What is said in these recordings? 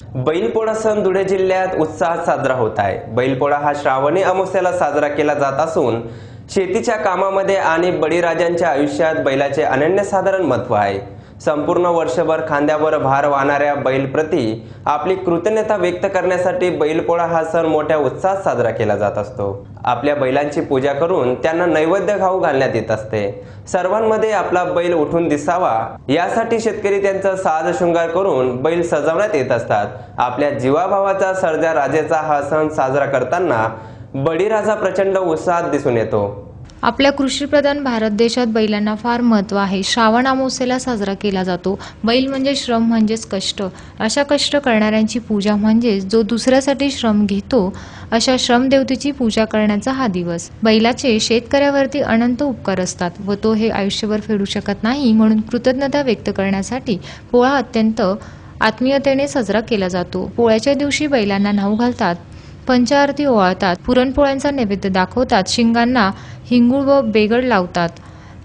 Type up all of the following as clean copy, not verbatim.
बैलपोळा सण धुळे जिल्ह्यात उत्साहात साजरा होत आहे। बैलपोळा हा श्रावणी अमावस्येला साजरा केला जात असून शेतीच्या कामामध्ये आणि बळीराजांच्या आयुष्यात बैलाचे अनन्यसाधारण महत्त्व आहे। संपूर्ण वर्षभर खांद्यावर भार वाहणाऱ्या बैलप्रती आपली कृतज्ञता व्यक्त करण्यासाठी बैलपोळा हा सण मोठ्या उत्साहात साजरा केला जात असतो। आपल्या बैलांची पूजा करून त्यांना नैवेद्य खाऊ घालण्यात येत असते। सर्वांमध्ये आपला बैल उठून दिसावा यासाठी शेतकरी त्यांचा साज शृंगार करून बैल सजवण्यात येत असतात। आपल्या जीवाभावाचा सर्जा राजेचा हा सण साजरा करताना बळीराजा प्रचंड उत्साहात दिसून येतो। आपल्या कृषीप्रधान भारत देशात बैलांना फार महत्त्व आहे। श्रावण अमावस्येला साजरा केला जातो। बैल म्हणजे श्रम म्हणजेच कष्ट। अशा कष्ट करणाऱ्यांची पूजा म्हणजेच जो दुसऱ्यासाठी श्रम घेतो अशा श्रमदेवतेची पूजा करण्याचा हा दिवस। बैलाचे शेतकऱ्यावरती अनंत उपकार असतात व तो हे आयुष्यभर फेडू शकत नाही, म्हणून कृतज्ञता व्यक्त करण्यासाठी पोळा अत्यंत आत्मीयतेने साजरा केला जातो। पोळ्याच्या दिवशी बैलांना न्हाऊ घालतात, पंचारती ओवाळतात, पुरणपोळ्यांचा नैवेद्य दाखवतात, शिंगांना हिंगूळ व बेगड लावतात,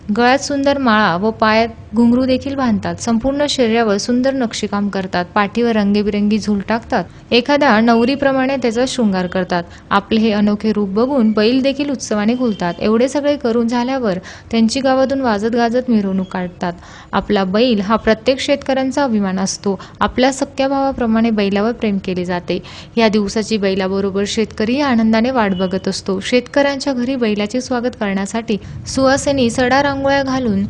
गळ्यात सुंदर माळा व पायात घुंगरू देखील बांधतात, संपूर्ण शरीरावर सुंदर नक्षीकाम करतात, पाठीवर रंगीबिरंगी झूल टाकतात, एखाद्या नवरीप्रमाणे त्याचा शृंगार करतात। आपले हे अनोखे रूप बघून बैल देखील उत्सवाने खुलतात। एवढे सगळे करून झाल्यावर त्यांची गावातून वाजत गाजत मिरवणूक काढतात। आपला बैल हा प्रत्येक शेतकऱ्यांचा अभिमान असतो। आपल्या सख्या भावाप्रमाणे बैलावर प्रेम केले जाते। या दिवसाची बैलाबरोबर शेतकरी आनंदाने वाट बघत असतो। शेतकऱ्यांच्या घरी बैलाचे स्वागत करण्यासाठी सुवासिनी सडा रांगोळ्या घालून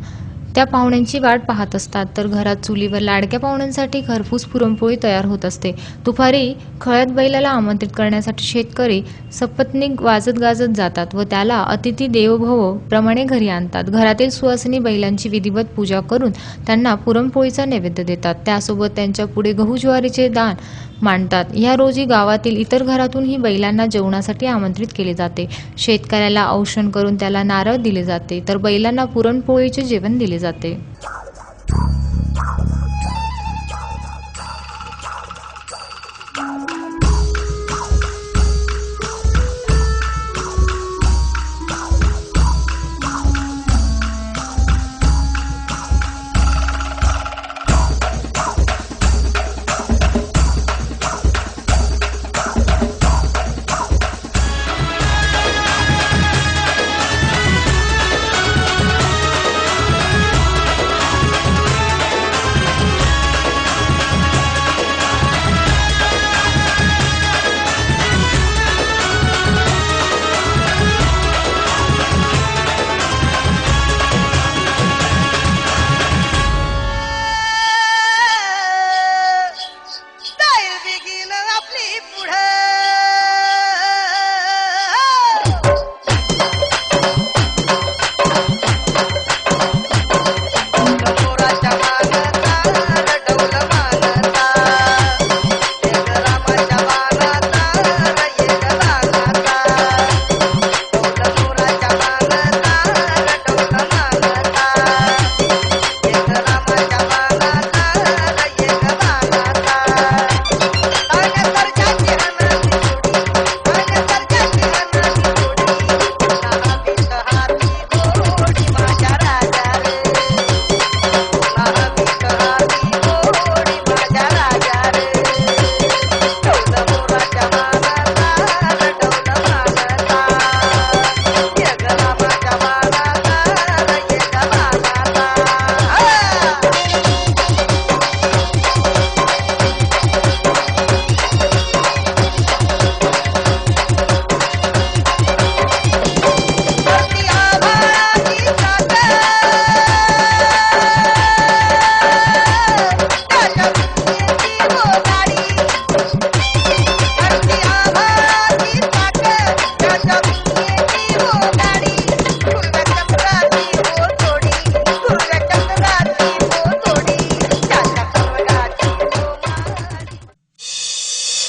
त्या पाहुण्यांची वाट पाहत असतात, तर घरात चुलीवर लाडक्या पाहुण्यांसाठी घरपूस पुरणपोळी तयार होत असते। दुपारी खळ्यात बैलाला आमंत्रित करण्यासाठी शेतकरी सपत्नीक वाजत गाजत जातात व त्याला अतिथी देवोभव प्रमाणे घरी आणतात। घरातील सुवासिनी बैलांची विधिवत पूजा करून त्यांना पुरणपोळीचा नैवेद्य देतात। त्यासोबत त्यांच्या पुढे गहू ज्वारीचे दान मांडतात। या रोजी गावातील इतर घरातूनही बैलांना जेवणासाठी आमंत्रित केले जाते। शेतकऱ्याला औक्षण करून त्याला नारळ दिले जाते, तर बैलांना पुरणपोळीचे जेवण दिले जाते।